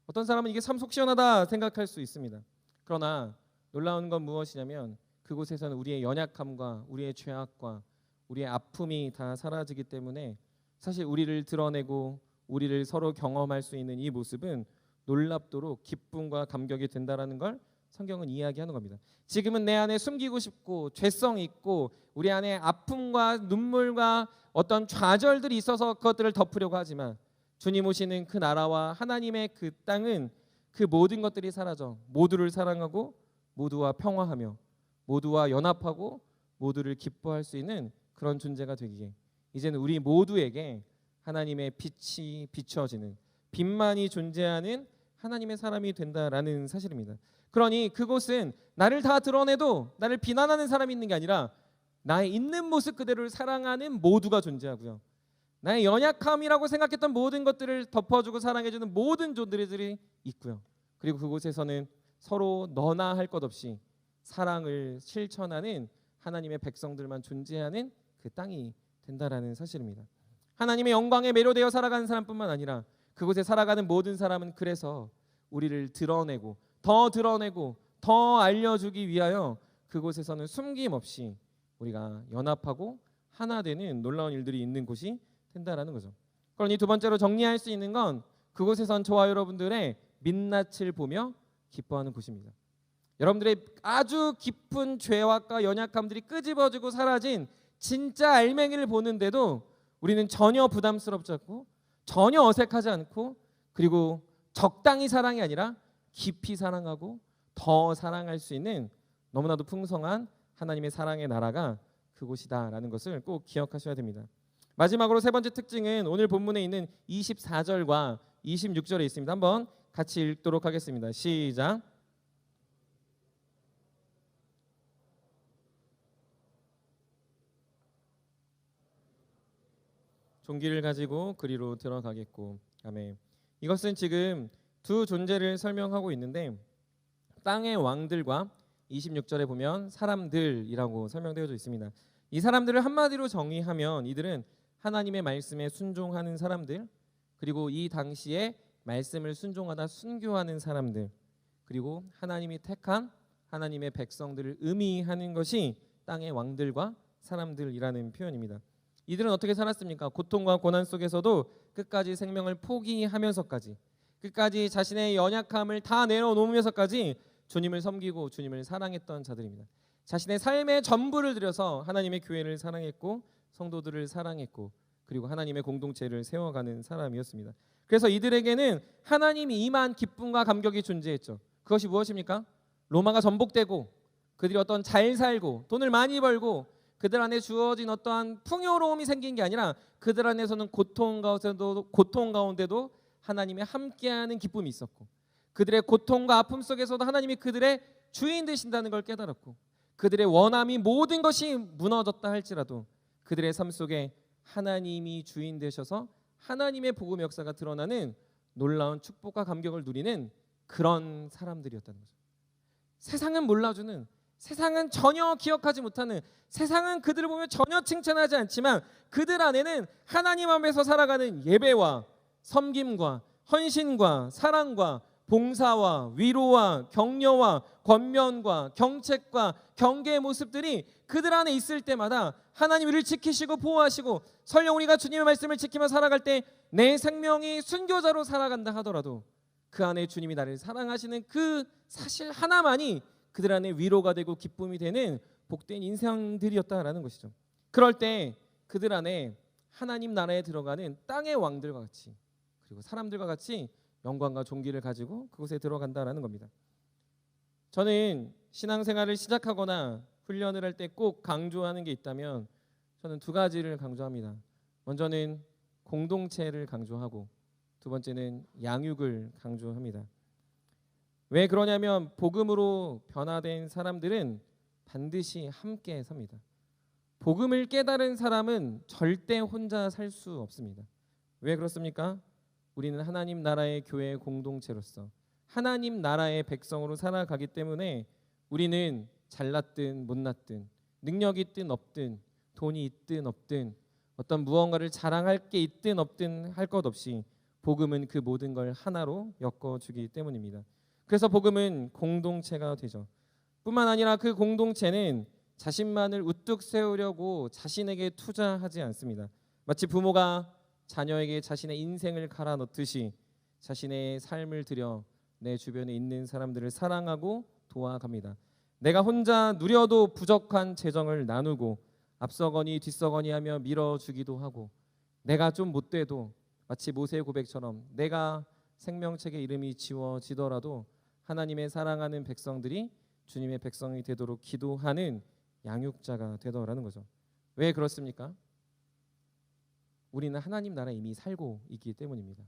어떤 사람은 이게 참 속 시원하다 생각할 수 있습니다. 그러나 놀라운 건 무엇이냐면 그곳에서는 우리의 연약함과 우리의 죄악과 우리의 아픔이 다 사라지기 때문에 사실 우리를 드러내고 우리를 서로 경험할 수 있는 이 모습은 놀랍도록 기쁨과 감격이 된다라는 걸 성경은 이야기하는 겁니다. 지금은 내 안에 숨기고 싶고 죄성이 있고 우리 안에 아픔과 눈물과 어떤 좌절들이 있어서 그것들을 덮으려고 하지만 주님 오시는 그 나라와 하나님의 그 땅은 그 모든 것들이 사라져 모두를 사랑하고 모두와 평화하며 모두와 연합하고 모두를 기뻐할 수 있는 그런 존재가 되기에 이제는 우리 모두에게 하나님의 빛이 비춰지는 빛만이 존재하는 하나님의 사람이 된다라는 사실입니다. 그러니 그곳은 나를 다 드러내도 나를 비난하는 사람이 있는 게 아니라 나의 있는 모습 그대로를 사랑하는 모두가 존재하고요. 나의 연약함이라고 생각했던 모든 것들을 덮어주고 사랑해주는 모든 존재들이 있고요. 그리고 그곳에서는 서로 너나 할 것 없이 사랑을 실천하는 하나님의 백성들만 존재하는 그 땅이 된다라는 사실입니다. 하나님의 영광에 매료되어 살아가는 사람뿐만 아니라 그곳에 살아가는 모든 사람은 그래서 우리를 드러내고 더 알려주기 위하여 그곳에서는 숨김없이 우리가 연합하고 하나 되는 놀라운 일들이 있는 곳이 된다라는 거죠. 그러니 두 번째로 정리할 수 있는 건 그곳에선 저와 여러분들의 민낯을 보며 기뻐하는 곳입니다. 여러분들의 아주 깊은 죄악과 연약함들이 끄집어지고 사라진 진짜 알맹이를 보는데도 우리는 전혀 부담스럽지 않고 전혀 어색하지 않고 그리고 적당히 사랑이 아니라 깊이 사랑하고 더 사랑할 수 있는 너무나도 풍성한 하나님의 사랑의 나라가 그곳이다라는 것을 꼭 기억하셔야 됩니다. 마지막으로 세 번째 특징은 오늘 본문에 있는 24절과 26절에 있습니다. 한번 같이 읽도록 하겠습니다. 시작. 종기를 가지고 그리로 들어가겠고. 아멘. 이것은 지금 두 존재를 설명하고 있는데 땅의 왕들과 26절에 보면 사람들이라고 설명되어져 있습니다. 이 사람들을 한마디로 정의하면 이들은 하나님의 말씀에 순종하는 사람들, 그리고 이 당시에 말씀을 순종하다 순교하는 사람들, 그리고 하나님이 택한 하나님의 백성들을 의미하는 것이 땅의 왕들과 사람들이라는 표현입니다. 이들은 어떻게 살았습니까? 고통과 고난 속에서도 끝까지 생명을 포기하면서까지, 끝까지 자신의 연약함을 다 내려놓으면서까지 주님을 섬기고 주님을 사랑했던 자들입니다. 자신의 삶의 전부를 들여서 하나님의 교회를 사랑했고 성도들을 사랑했고 그리고 하나님의 공동체를 세워가는 사람이었습니다. 그래서 이들에게는 하나님이 임한 기쁨과 감격이 존재했죠. 그것이 무엇입니까? 로마가 전복되고 그들이 어떤 잘 살고 돈을 많이 벌고 그들 안에 주어진 어떠한 풍요로움이 생긴 게 아니라 그들 안에서는 고통 가운데도 하나님의 함께하는 기쁨이 있었고 그들의 고통과 아픔 속에서도 하나님이 그들의 주인 되신다는 걸 깨달았고 그들의 원함이 모든 것이 무너졌다 할지라도 그들의 삶 속에 하나님이 주인 되셔서 하나님의 복음 역사가 드러나는 놀라운 축복과 감격을 누리는 그런 사람들이었다는 거죠. 세상은 몰라주는, 세상은 전혀 기억하지 못하는, 세상은 그들을 보면 전혀 칭찬하지 않지만 그들 안에는 하나님 앞에서 살아가는 예배와 섬김과 헌신과 사랑과 봉사와 위로와 격려와 권면과 경책과 경계의 모습들이 그들 안에 있을 때마다 하나님 우리를 지키시고 보호하시고 설령 우리가 주님의 말씀을 지키며 살아갈 때 내 생명이 순교자로 살아간다 하더라도 그 안에 주님이 나를 사랑하시는 그 사실 하나만이 그들 안에 위로가 되고 기쁨이 되는 복된 인생들이었다라는 것이죠. 그럴 때 그들 안에 하나님 나라에 들어가는 땅의 왕들과 같이 그리고 사람들과 같이 영광과 존귀를 가지고 그곳에 들어간다라는 겁니다. 저는 신앙생활을 시작하거나 훈련을 할 때 꼭 강조하는 게 있다면 저는 두 가지를 강조합니다. 먼저는 공동체를 강조하고 두 번째는 양육을 강조합니다. 왜 그러냐면 복음으로 변화된 사람들은 반드시 함께 섭니다. 복음을 깨달은 사람은 절대 혼자 살 수 없습니다. 왜 그렇습니까? 우리는 하나님 나라의 교회 공동체로서 하나님 나라의 백성으로 살아가기 때문에 우리는 잘났든 못났든 능력이 있든 없든 돈이 있든 없든 어떤 무언가를 자랑할 게 있든 없든 할 것 없이 복음은 그 모든 걸 하나로 엮어주기 때문입니다. 그래서 복음은 공동체가 되죠. 뿐만 아니라 그 공동체는 자신만을 우뚝 세우려고 자신에게 투자하지 않습니다. 마치 부모가 자녀에게 자신의 인생을 갈아 넣듯이 자신의 삶을 들여 내 주변에 있는 사람들을 사랑하고 도와갑니다. 내가 혼자 누려도 부족한 재정을 나누고 앞서거니 뒤서거니 하며 밀어주기도 하고, 내가 좀 못돼도 마치 모세의 고백처럼 내가 생명책의 이름이 지워지더라도 하나님의 사랑하는 백성들이 주님의 백성이 되도록 기도하는 양육자가 되더라는 거죠. 왜 그렇습니까? 우리는 하나님 나라에 이미 살고 있기 때문입니다.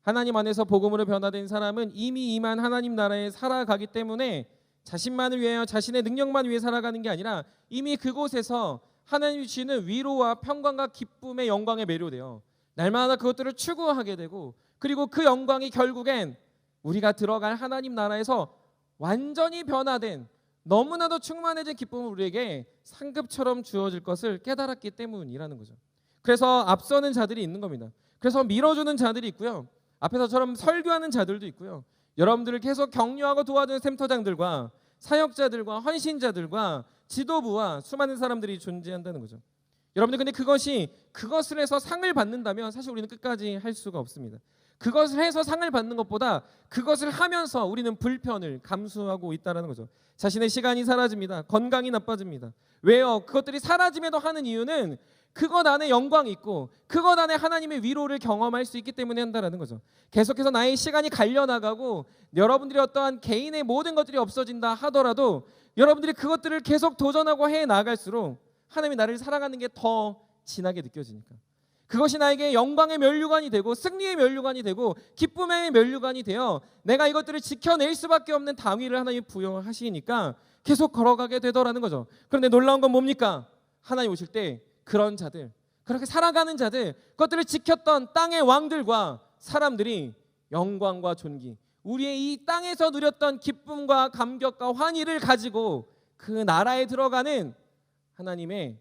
하나님 안에서 복음으로 변화된 사람은 이미 임한 하나님 나라에 살아가기 때문에 자신만을 위하여 자신의 능력만 위해 살아가는 게 아니라 이미 그곳에서 하나님이 주시는 위로와 평강과 기쁨의 영광에 매료되어 날마다 그것들을 추구하게 되고, 그리고 그 영광이 결국엔 우리가 들어갈 하나님 나라에서 완전히 변화된 너무나도 충만해진 기쁨을 우리에게 상급처럼 주어질 것을 깨달았기 때문이라는 거죠. 그래서 앞서는 자들이 있는 겁니다. 그래서 밀어주는 자들이 있고요, 앞에서처럼 설교하는 자들도 있고요, 여러분들을 계속 격려하고 도와주는 센터장들과 사역자들과 헌신자들과 지도부와 수많은 사람들이 존재한다는 거죠. 여러분들, 근데 그것을 해서 상을 받는다면 사실 우리는 끝까지 할 수가 없습니다. 그것을 해서 상을 받는 것보다 그것을 하면서 우리는 불편을 감수하고 있다는 거죠. 자신의 시간이 사라집니다. 건강이 나빠집니다. 왜요? 그것들이 사라짐에도 하는 이유는 그것 안에 영광이 있고 그것 안에 하나님의 위로를 경험할 수 있기 때문에 한다는 거죠. 계속해서 나의 시간이 갈려나가고 여러분들이 어떠한 개인의 모든 것들이 없어진다 하더라도 여러분들이 그것들을 계속 도전하고 해 나갈수록 하나님이 나를 사랑하는 게 더 진하게 느껴지니까, 그것이 나에게 영광의 면류관이 되고 승리의 면류관이 되고 기쁨의 면류관이 되어 내가 이것들을 지켜낼 수밖에 없는 당위를 하나님이 부여하시니까 계속 걸어가게 되더라는 거죠. 그런데 놀라운 건 뭡니까? 하나님 오실 때 그런 자들, 그렇게 살아가는 자들, 그것들을 지켰던 땅의 왕들과 사람들이 영광과 존귀, 우리의 이 땅에서 누렸던 기쁨과 감격과 환희를 가지고 그 나라에 들어가는 하나님의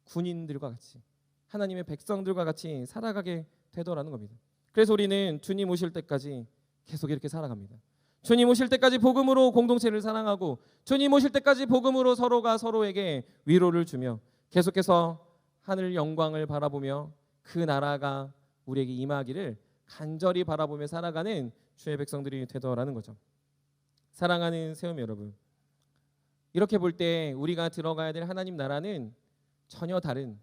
군인들과 같이, 하나님의 백성들과 같이 살아가게 되더라는 겁니다. 그래서 우리는 주님 오실 때까지 계속 이렇게 살아갑니다. 주님 오실 때까지 복음으로 공동체를 사랑하고 주님 오실 때까지 복음으로 서로가 서로에게 위로를 주며 계속해서 하늘 영광을 바라보며 그 나라가 우리에게 임하기를 간절히 바라보며 살아가는 주의 백성들이 되더라는 거죠. 사랑하는 세움 여러분, 이렇게 볼 때 우리가 들어가야 될 하나님 나라는 전혀 다른,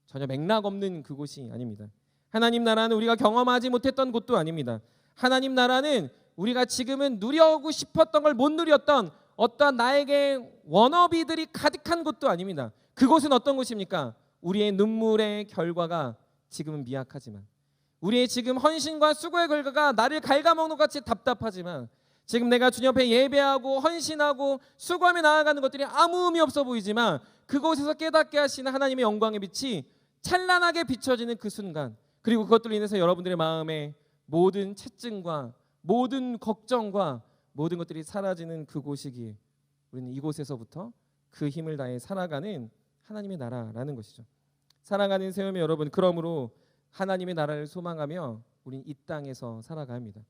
전혀 맥락 없는 그곳이 아닙니다. 하나님 나라는 우리가 경험하지 못했던 곳도 아닙니다. 하나님 나라는 우리가 지금은 누려오고 싶었던 걸 못 누렸던 어떤 나에게 워너비들이 가득한 곳도 아닙니다. 그곳은 어떤 곳입니까? 우리의 눈물의 결과가 지금은 미약하지만, 우리의 지금 헌신과 수고의 결과가 나를 갉아먹는 것 같이 답답하지만, 지금 내가 주님 앞에 예배하고 헌신하고 수고하며 나아가는 것들이 아무 의미 없어 보이지만 그곳에서 깨닫게 하시는 하나님의 영광의 빛이 찬란하게 비춰지는 그 순간, 그리고 그것들로 인해서 여러분들의 마음에 모든 채증과 모든 걱정과 모든 것들이 사라지는 그곳이기에 우리는 이곳에서부터 그 힘을 다해 살아가는 하나님의 나라라는 것이죠. 사랑하는 세움의 여러분, 그러므로 하나님의 나라를 소망하며 우리는 이 땅에서 살아가야 합니다.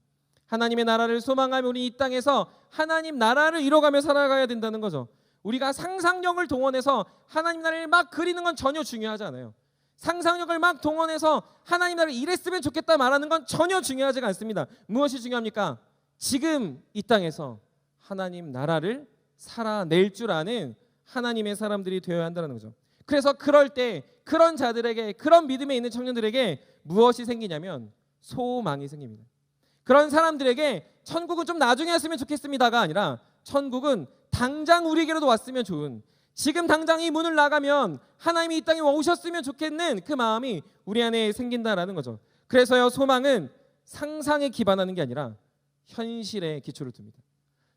하나님의 나라를 소망하며 우리 이 땅에서 하나님 나라를 이뤄가며 살아가야 된다는 거죠. 우리가 상상력을 동원해서 하나님 나라를 막 그리는 건 전혀 중요하지 않아요. 상상력을 막 동원해서 하나님 나라를 이랬으면 좋겠다 말하는 건 전혀 중요하지 않습니다. 무엇이 중요합니까? 지금 이 땅에서 하나님 나라를 살아낼 줄 아는 하나님의 사람들이 되어야 한다는 거죠. 그래서 그럴 때 그런 자들에게, 그런 믿음에 있는 청년들에게 무엇이 생기냐면 소망이 생깁니다. 그런 사람들에게 천국은 좀 나중에 했으면 좋겠습니다가 아니라 천국은 당장 우리에게로도 왔으면 좋은, 지금 당장 이 문을 나가면 하나님이 이 땅에 오셨으면 좋겠는 그 마음이 우리 안에 생긴다라는 거죠. 그래서요, 소망은 상상에 기반하는 게 아니라 현실에 기초를 둡니다.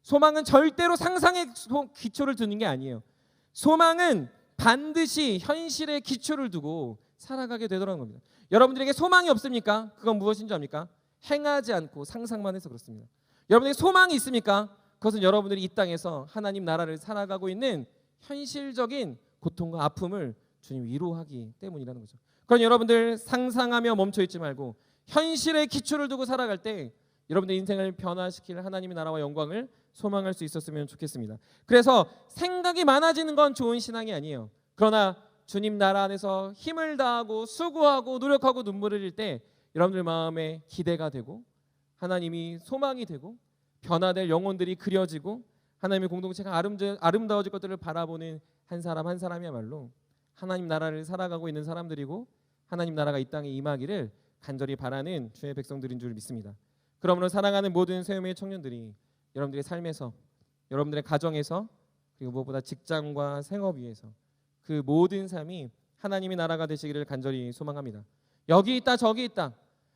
소망은 절대로 상상에 기초를 두는 게 아니에요. 소망은 반드시 현실에 기초를 두고 살아가게 되더라는 겁니다. 여러분들에게 소망이 없습니까? 그건 무엇인지 압니까? 행하지 않고 상상만 해서 그렇습니다. 여러분에게 소망이 있습니까? 그것은 여러분들이 이 땅에서 하나님 나라를 살아가고 있는 현실적인 고통과 아픔을 주님 위로하기 때문이라는 거죠. 그럼 여러분들 상상하며 멈춰있지 말고 현실에 기초를 두고 살아갈 때 여러분들 인생을 변화시킬 하나님의 나라와 영광을 소망할 수 있었으면 좋겠습니다. 그래서 생각이 많아지는 건 좋은 신앙이 아니에요. 그러나 주님 나라 안에서 힘을 다하고 수고하고 노력하고 눈물을 흘릴 때 여러분들 마음에 기대가 되고 하나님이 소망이 되고 변화될 영혼들이 그려지고 하나님의 공동체가 아름다워질 것들을 바라보는 한 사람 한 사람이야말로 하나님 나라를 살아가고 있는 사람들이고 하나님 나라가 이 땅에 임하기를 간절히 바라는 주의 백성들인 줄 믿습니다. 그러므로 사랑하는 모든 세움의 청년들이 여러분들의 삶에서 여러분들의 가정에서 그리고 무엇보다 직장과 생업 위에서 그 모든 삶이 하나님의 나라가 되시기를 간절히 소망합니다. 여기 있다 저기 있다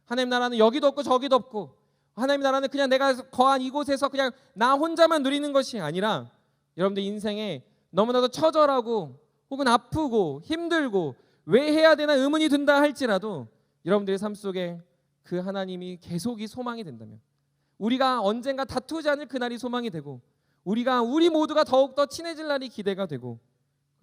하나님 나라는 여기도 없고 저기도 없고 하나님 나라는 그냥 내가 거한 이곳에서 그냥 나 혼자만 누리는 것이 아니라 여러분들 인생에 너무나도 처절하고 혹은 아프고 힘들고 왜 해야 되나 의문이 든다 할지라도 여러분들의 삶 속에 그 하나님이 계속이 소망이 된다면 우리가 언젠가 다투지 않을 그날이 소망이 되고 우리 모두가 더욱더 친해질 날이 기대가 되고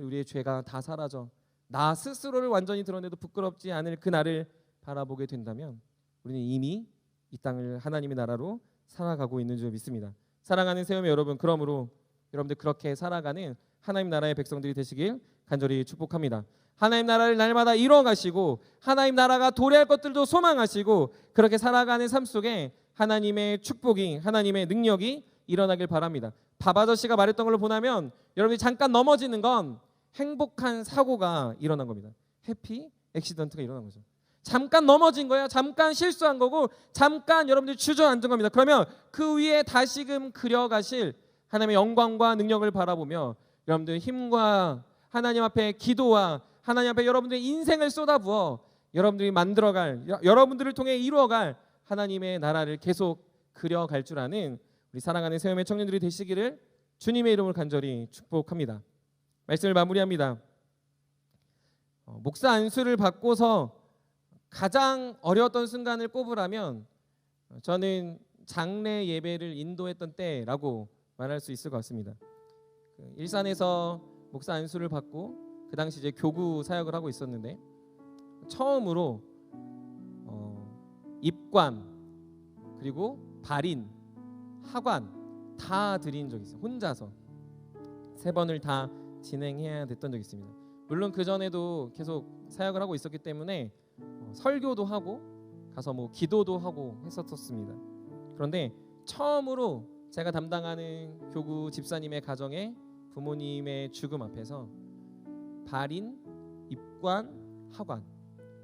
우리의 죄가 다 사라져 나 스스로를 완전히 드러내도 부끄럽지 않을 그날을 바라보게 된다면 우리는 이미 이 땅을 하나님의 나라로 살아가고 있는 줄 믿습니다. 사랑하는 세움의 여러분, 그러므로 여러분들 그렇게 살아가는 하나님 나라의 백성들이 되시길 간절히 축복합니다. 하나님 나라를 날마다 이뤄가시고 하나님 나라가 도래할 것들도 소망하시고 그렇게 살아가는 삶 속에 하나님의 축복이 하나님의 능력이 일어나길 바랍니다. 밥 아저씨가 말했던 걸로 보면 여러분이 잠깐 넘어지는 건 행복한 사고가 일어난 겁니다. 해피 액시던트가 일어난 거죠. 잠깐 넘어진 거예요. 잠깐 실수한 거고 잠깐 여러분들 주저앉은 겁니다. 그러면 그 위에 다시금 그려가실 하나님의 영광과 능력을 바라보며 여러분들 힘과 하나님 앞에 기도와 하나님 앞에 여러분들의 인생을 쏟아부어 여러분들이 만들어갈 여러분들을 통해 이루어갈 하나님의 나라를 계속 그려갈 줄 아는 우리 사랑하는 세움의 청년들이 되시기를 주님의 이름으로 간절히 축복합니다. 말씀을 마무리합니다. 목사 안수를 받고서 가장 어려웠던 순간을 꼽으라면 저는 장례 예배를 인도했던 때라고 말할 수 있을 것 같습니다. 일산에서 목사 안수를 받고 그 당시 이제 교구 사역을 하고 있었는데 처음으로 입관 그리고 발인 하관 다 드린 적이 있어요. 혼자서 3번을 다 진행해야 됐던 적이 있습니다. 물론 그 전에도 계속 사역을 하고 있었기 때문에 설교도 하고 가서 뭐 기도도 하고 했었습니다. 그런데 처음으로 제가 담당하는 교구 집사님의 가정에 부모님의 죽음 앞에서 발인, 입관, 하관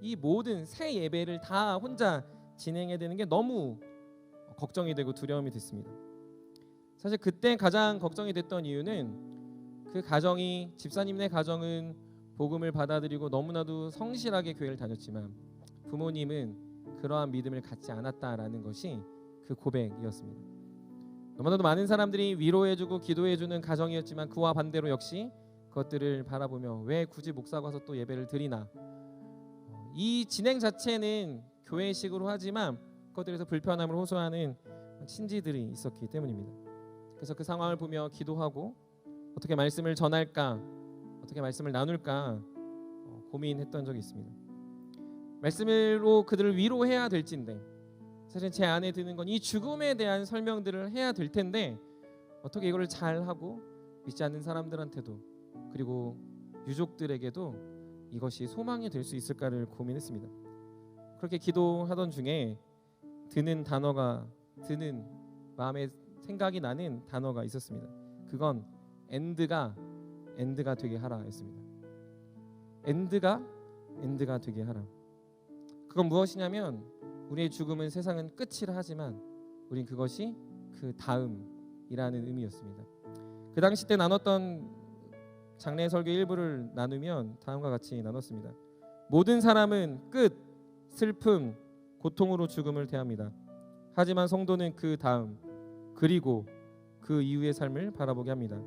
이 모든 세 예배를 다 혼자 진행해야 되는 게 너무 걱정이 되고 두려움이 됐습니다. 사실 그때 가장 걱정이 됐던 이유는 그 가정이 집사님네 가정은 복음을 받아들이고 너무나도 성실하게 교회를 다녔지만 부모님은 그러한 믿음을 갖지 않았다라는 것이 그 고백이었습니다. 너무나도 많은 사람들이 위로해주고 기도해주는 가정이었지만 그와 반대로 역시 그것들을 바라보며 왜 굳이 목사가 와서 또 예배를 드리나 이 진행 자체는 교회식으로 하지만 그것들에서 불편함을 호소하는 친지들이 있었기 때문입니다. 그래서 그 상황을 보며 기도하고 어떻게 말씀을 전할까 어떻게 말씀을 나눌까 고민했던 적이 있습니다. 말씀으로 그들을 위로해야 될진데 사실 제 안에 드는 건 이 죽음에 대한 설명들을 해야 될 텐데 어떻게 이걸 잘하고 믿지 않는 사람들한테도 그리고 유족들에게도 이것이 소망이 될 수 있을까를 고민했습니다. 그렇게 기도하던 중에 드는 마음에 생각이 나는 단어가 있었습니다. 그건 엔드가 되게 하라였습니다. 엔드가 되게 하라. 그건 무엇이냐면 우리의 죽음은 세상은 끝이라 하지만 우린 그것이 그 다음이라는 의미였습니다. 그 당시 때 나눴던 장례 설교 일부를 나누면 다음과 같이 나눴습니다. 모든 사람은 끝, 슬픔, 고통으로 죽음을 대합니다. 하지만 성도는 그 다음 그리고 그 이후의 삶을 바라보게 합니다.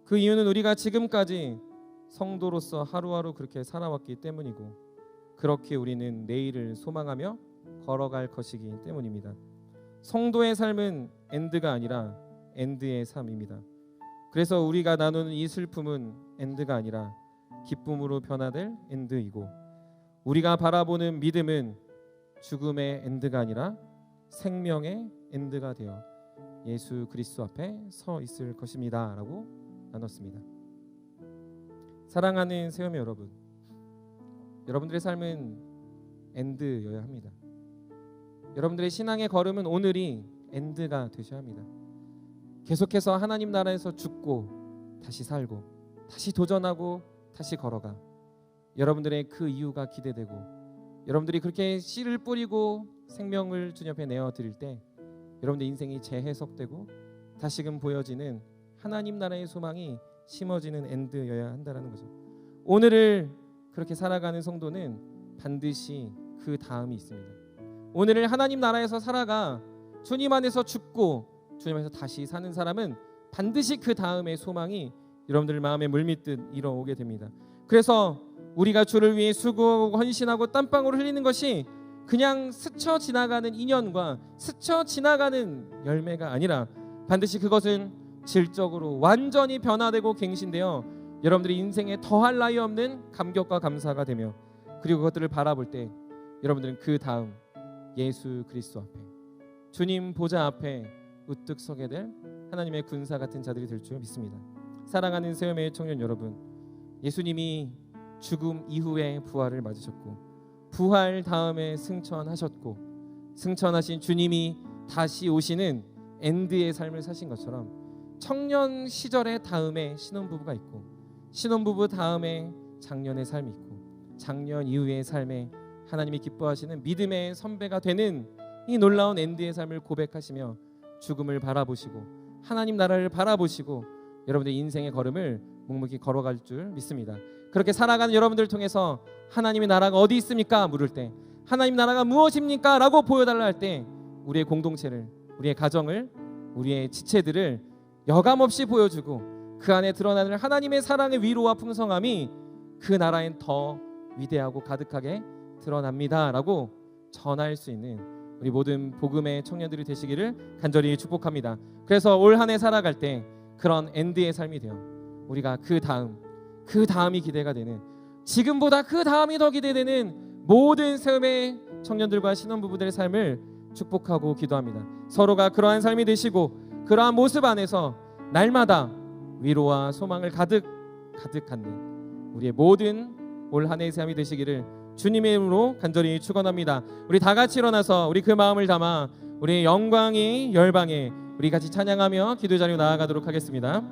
그 이유는 우리가 지금까지 성도로서 하루하루 그렇게 살아왔기 때문이고 그렇게 우리는 내일을 소망하며 걸어갈 것이기 때문입니다. 성도의 삶은 엔드가 아니라 엔드의 삶입니다. 그래서 우리가 나누는 이 슬픔은 엔드가 아니라 기쁨으로 변화될 엔드이고 우리가 바라보는 믿음은 죽음의 엔드가 아니라 생명의 엔드가 되어 예수 그리스도 앞에 서 있을 것입니다 라고 나눴습니다. 사랑하는 세우미 여러분, 여러분들의 삶은 엔드여야 합니다. 여러분들의 신앙의 걸음은 오늘이 엔드가 되셔야 합니다. 계속해서 하나님 나라에서 죽고 다시 살고 다시 도전하고 다시 걸어가. 여러분들의 그 이유가 기대되고 여러분들이 그렇게 씨를 뿌리고 생명을 주님 앞에 내어 드릴 때 여러분들 인생이 재해석되고 다시금 보여지는 하나님 나라의 소망이 심어지는 엔드여야 한다라는 거죠. 오늘을 그렇게 살아가는 성도는 반드시 그 다음이 있습니다. 오늘을 하나님 나라에서 살아가 주님 안에서 죽고 주님 안에서 다시 사는 사람은 반드시 그 다음의 소망이 여러분들 마음에 물밀듯 일어오게 됩니다. 그래서 우리가 주를 위해 수고하고 헌신하고 땀방울을 흘리는 것이 그냥 스쳐 지나가는 인연과 스쳐 지나가는 열매가 아니라 반드시 그것은 질적으로 완전히 변화되고 갱신되어 여러분들이 인생에 더할 나위 없는 감격과 감사가 되며 그리고 그것들을 바라볼 때 여러분들은 그 다음 예수 그리스도 앞에 주님 보좌 앞에 우뚝 서게 될 하나님의 군사 같은 자들이 될 줄 믿습니다. 사랑하는 세움의 청년 여러분, 예수님이 죽음 이후에 부활을 맞으셨고 부활 다음에 승천하셨고 승천하신 주님이 다시 오시는 엔드의 삶을 사신 것처럼 청년 시절의 다음에 신혼부부가 있고 신혼부부 다음에 장년의 삶이 있고 장년 이후의 삶에 하나님이 기뻐하시는 믿음의 선배가 되는 이 놀라운 엔드의 삶을 고백하시며 죽음을 바라보시고 하나님 나라를 바라보시고 여러분들의 인생의 걸음을 묵묵히 걸어갈 줄 믿습니다. 그렇게 살아가는 여러분들을 통해서 하나님의 나라가 어디 있습니까? 물을 때 하나님 나라가 무엇입니까? 라고 보여달라 할 때 우리의 공동체를 우리의 가정을 우리의 지체들을 여감없이 보여주고 그 안에 드러나는 하나님의 사랑의 위로와 풍성함이 그 나라엔 더 위대하고 가득하게 드러납니다 라고 전할 수 있는 우리 모든 복음의 청년들이 되시기를 간절히 축복합니다. 그래서 올 한 해 살아갈 때 그런 엔드의 삶이 되어 우리가 그 다음이 기대가 되는 지금보다 그 다음이 더 기대되는 모든 세움의 청년들과 신혼부부들의 삶을 축복하고 기도합니다. 서로가 그러한 삶이 되시고 그러한 모습 안에서 날마다 위로와 소망을 가득 갖는 우리의 모든 올 한 해의 삶이 되시기를 주님의 이름으로 간절히 축원합니다. 우리 다 같이 일어나서 우리 그 마음을 담아 우리 영광이 열방에 우리 같이 찬양하며 기도 자리로 나아가도록 하겠습니다.